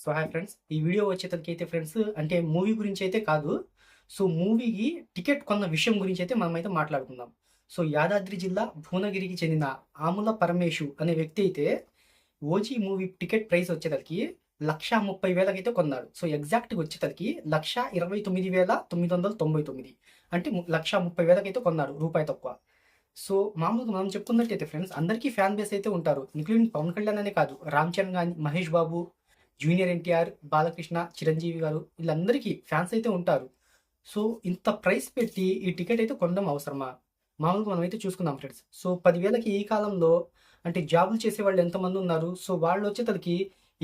So hi friends, ఈ video వచ్చేసరికి అయితే ఫ్రెండ్స్ అంటే మూవీ గురించి అయితే కాదు. సో మూవీకి టికెట్ కొన్న విషయం గురించి అయితే మనమైతే మాట్లాడుకుందాం. సో యాదాద్రి జిల్లా భువనగిరికి చెందిన ఆముల పరమేశు అనే వ్యక్తి అయితే ఓజీ మూవీ టికెట్ ప్రైస్ వచ్చేసరికి 1,30,000 అయితే కొన్నాడు. సో ఎగ్జాక్ట్గా వచ్చేసరికి 1,29,999 అంటే 1,30,000 అయితే కొన్నాడు, రూపాయి తక్కువ. సో మామూలుగా మనం చెప్పుకున్నట్టయితే ఫ్రెండ్స్ అందరికీ ఫ్యాన్ బేస్ అయితే ఉంటారు, ఇంక్లూడింగ్ పవన్ కళ్యాణ్ అనే కాదు, రామ్ చరణ్ కానీ, మహేష్ బాబు, జూనియర్ ఎన్టీఆర్, బాలకృష్ణ, చిరంజీవి గారు వీళ్ళందరికీ ఫ్యాన్స్ అయితే ఉంటారు. సో ఇంత ప్రైస్ పెట్టి ఈ టికెట్ అయితే కొనడం అవసరమా? మామూలుగా మనం అయితే చూసుకుందాం ఫ్రెండ్స్. సో 10,000కి ఈ కాలంలో అంటే జాబులు చేసే వాళ్ళు ఎంతమంది ఉన్నారు? సో వాళ్ళు వచ్చేసరికి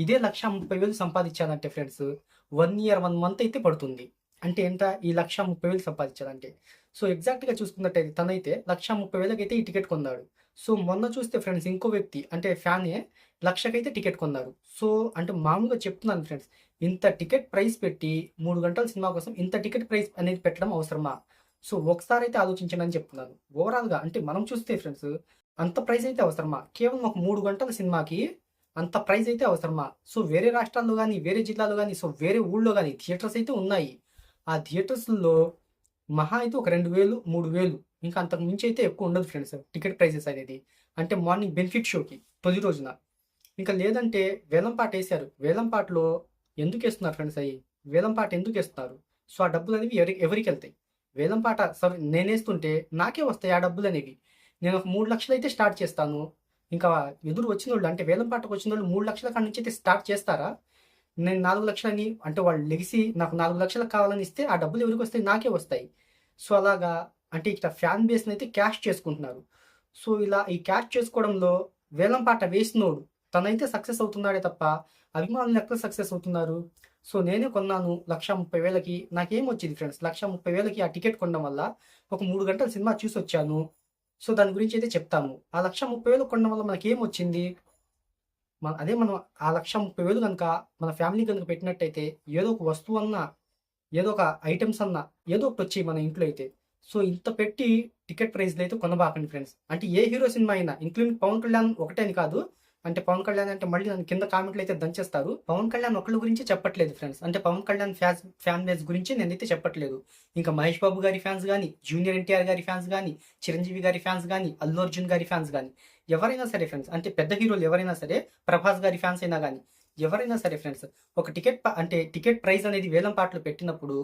ఇదే 1,30,000 సంపాదించాలంటే ఫ్రెండ్స్ 1 ఇయర్ 1 మంత్ అయితే పడుతుంది. అంటే ఎంత? ఈ 1,30,000 సంపాదించాలంటే. సో ఎగ్జాక్ట్గా చూసుకున్నట్టయితే తనైతే 1,30,000 అయితే ఈ టికెట్ కొన్నాడు. సో మొన్న చూస్తే ఫ్రెండ్స్ ఇంకో వ్యక్తి అంటే ఫ్యానే 1,00,000కైతే టికెట్ కొన్నారు. సో అంటే మామూలుగా చెప్తున్నాను ఫ్రెండ్స్, ఇంత టికెట్ ప్రైస్ పెట్టి 3 గంటల సినిమా కోసం ఇంత టికెట్ ప్రైస్ అనేది పెట్టడం అవసరమా? సో ఒకసారి అయితే ఆలోచించండి అని చెప్తున్నాను. ఓవరాల్గా అంటే మనం చూస్తే ఫ్రెండ్స్ అంత ప్రైస్ అయితే అవసరమా? కేవలం ఒక 3 గంటల సినిమాకి అంత ప్రైస్ అయితే అవసరమా? సో వేరే రాష్ట్రాల్లో కానీ, వేరే జిల్లాలో కానీ, సో వేరే ఊళ్ళో కానీ థియేటర్స్ అయితే ఉన్నాయి. ఆ థియేటర్స్లో మహా అయితే ఒక 2,000, 3,000, ఇంకా అంతకు మించి అయితే ఎక్కువ ఉండదు ఫ్రెండ్స్ టికెట్ ప్రైసెస్ అనేది. అంటే మార్నింగ్ బెనిఫిట్ షోకి తొలి రోజున. ఇంకా లేదంటే వేలంపాట వేశారు. వేలంపాటలో ఎందుకు వేస్తున్నారు ఫ్రెండ్స్ అయ్యి? వేలంపాట ఎందుకు వేస్తున్నారు? సో ఆ డబ్బులు అనేవి ఎవరికి వెళ్తాయి? వేలంపాట సరే నేనేస్తుంటే నాకే వస్తాయి ఆ డబ్బులు అనేవి. నేను ఒక 3 లక్షలు అయితే స్టార్ట్ చేస్తాను. ఇంకా ఎదురు వచ్చిన వాళ్ళు అంటే వేలంపాటకు వచ్చిన వాళ్ళు 3 లక్షల కాడి నుంచి అయితే స్టార్ట్ చేస్తారా? నేను 4 లక్షలని అంటే వాళ్ళు లెగిసి నాకు 4 లక్షలకు కావాలని ఇస్తే ఆ డబ్బులు ఎవరికి వస్తాయి? నాకే వస్తాయి. సో అలాగా అంటే ఇక్కడ ఫ్యాన్ బేస్ని అయితే క్యాష్ చేసుకుంటున్నారు. సో ఇలా ఈ క్యాష్ చేసుకోవడంలో వేలంపాట వేసినోడు తనైతే సక్సెస్ అవుతున్నాడే తప్ప అభిమానులు ఎక్కడ సక్సెస్ అవుతున్నారు? సో నేనే కొన్నాను 1,30,000కి, నాకేం వచ్చింది ఫ్రెండ్స్? 1,30,000కి ఆ టికెట్ కొనడం వల్ల ఒక 3 గంటల సినిమా చూసి వచ్చాను. సో దాని గురించి అయితే చెప్తాము. ఆ 1,30,000 కొనడం వల్ల మనకేం వచ్చింది? మనం ఆ 1,30,000 కనుక మన ఫ్యామిలీ కనుక పెట్టినట్టయితే ఏదో ఒక వస్తువు అన్నా, ఏదో ఒక ఐటమ్స్ అన్నా ఏదో ఒకటి వచ్చి మన ఇంట్లో అయితే. సో ఇంత పెట్టి టికెట్ ప్రైస్లు అయితే కొనబాకండి ఫ్రెండ్స్. అంటే ఏ హీరో సినిమా అయినా ఇంక్లూడింగ్ పవన్ కళ్యాణ్ ఒకటే అని కాదు. అంటే పవన్ కళ్యాణ్ అంటే మళ్ళీ నన్ను కింద కామెంట్లు అయితే దంచేస్తారు. పవన్ కళ్యాణ్ ఒకళ్ళ గురించి చెప్పట్లేదు ఫ్రెండ్స్. అంటే పవన్ కళ్యాణ్ ఫ్యాన్ బేస్ గురించి నేనైతే చెప్పట్లేదు. ఇంకా మహేష్ బాబు గారి ఫ్యాన్స్ కానీ, జూనియర్ ఎన్టీఆర్ గారి ఫ్యాన్స్ కానీ, చిరంజీవి గారి ఫ్యాన్స్ కానీ, అల్లు అర్జున్ గారి ఫ్యాన్స్ కానీ, ఎవరైనా సరే ఫ్రెండ్స్, అంటే పెద్ద హీరోలు ఎవరైనా సరే, ప్రభాస్ గారి ఫ్యాన్స్ అయినా కానీ, ఎవరైనా సరే ఫ్రెండ్స్, ఒక అంటే టికెట్ ప్రైస్ అనేది వేలం పాటలు పెట్టినప్పుడు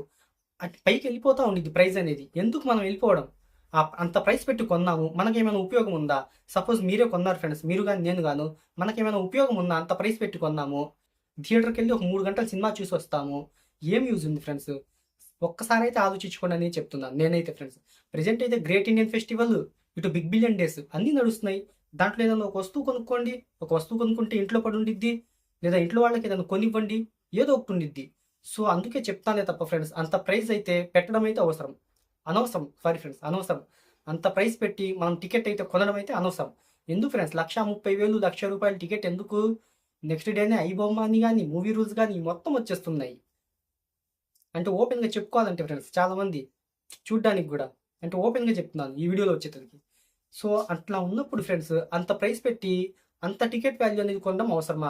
అటు పైకి వెళ్ళిపోతా ఉండిద్ది ప్రైస్ అనేది. ఎందుకు మనం వెళ్ళిపోవడం? అంత ప్రైస్ పెట్టి కొన్నాము, మనకేమైనా ఉపయోగం ఉందా? సపోజ్ మీరే కొన్నారు ఫ్రెండ్స్, మీరు కానీ నేను గాను, మనకేమైనా ఉపయోగం ఉందా? అంత ప్రైస్ పెట్టి కొన్నాము, థియేటర్కి వెళ్ళి ఒక 3 గంటల సినిమా చూసి వస్తాము, ఏం యూజ్ ఉంది ఫ్రెండ్స్? ఒక్కసారి అయితే ఆలోచించుకోండి అని చెప్తున్నాను నేనైతే ఫ్రెండ్స్. ప్రజెంట్ అయితే గ్రేట్ ఇండియన్ ఫెస్టివల్, ఇటు బిగ్ బిలియన్ డేస్ అన్నీ నడుస్తున్నాయి. దాంట్లో ఏదైనా ఒక వస్తువు కొనుక్కోండి. ఒక వస్తువు కొనుక్కుంటే ఇంట్లో పడి ఉండిద్ది, లేదా ఇంట్లో వాళ్ళకి ఏదైనా కొనివ్వండి, ఏదో ఒకటి ఉండిద్ది. సో అందుకే చెప్తానే తప్ప ఫ్రెండ్స్, అంత ప్రైస్ అయితే పెట్టడం అయితే అవసరం అనవసరం. సారీ ఫ్రెండ్స్, అనవసరం. అంత ప్రైస్ పెట్టి మనం టికెట్ అయితే కొనడం అయితే అనవసరం. ఎందుకు ఫ్రెండ్స్? 1,30,000, ₹1,00,000 టికెట్ ఎందుకు? నెక్స్ట్ డేనే ఐబొమ్మ అని కానీ, మూవీ రూల్స్ కానీ మొత్తం వచ్చేస్తున్నాయి. అంటే ఓపెన్గా చెప్పుకోవాలంటే ఫ్రెండ్స్ చాలామంది చూడ్డానికి కూడా, అంటే ఓపెన్గా చెప్తున్నాను ఈ వీడియోలో వచ్చేసరికి. సో అట్లా ఉన్నప్పుడు ఫ్రెండ్స్ అంత ప్రైస్ పెట్టి అంత టికెట్ వాల్యూ అనేది కొనడం అవసరమా?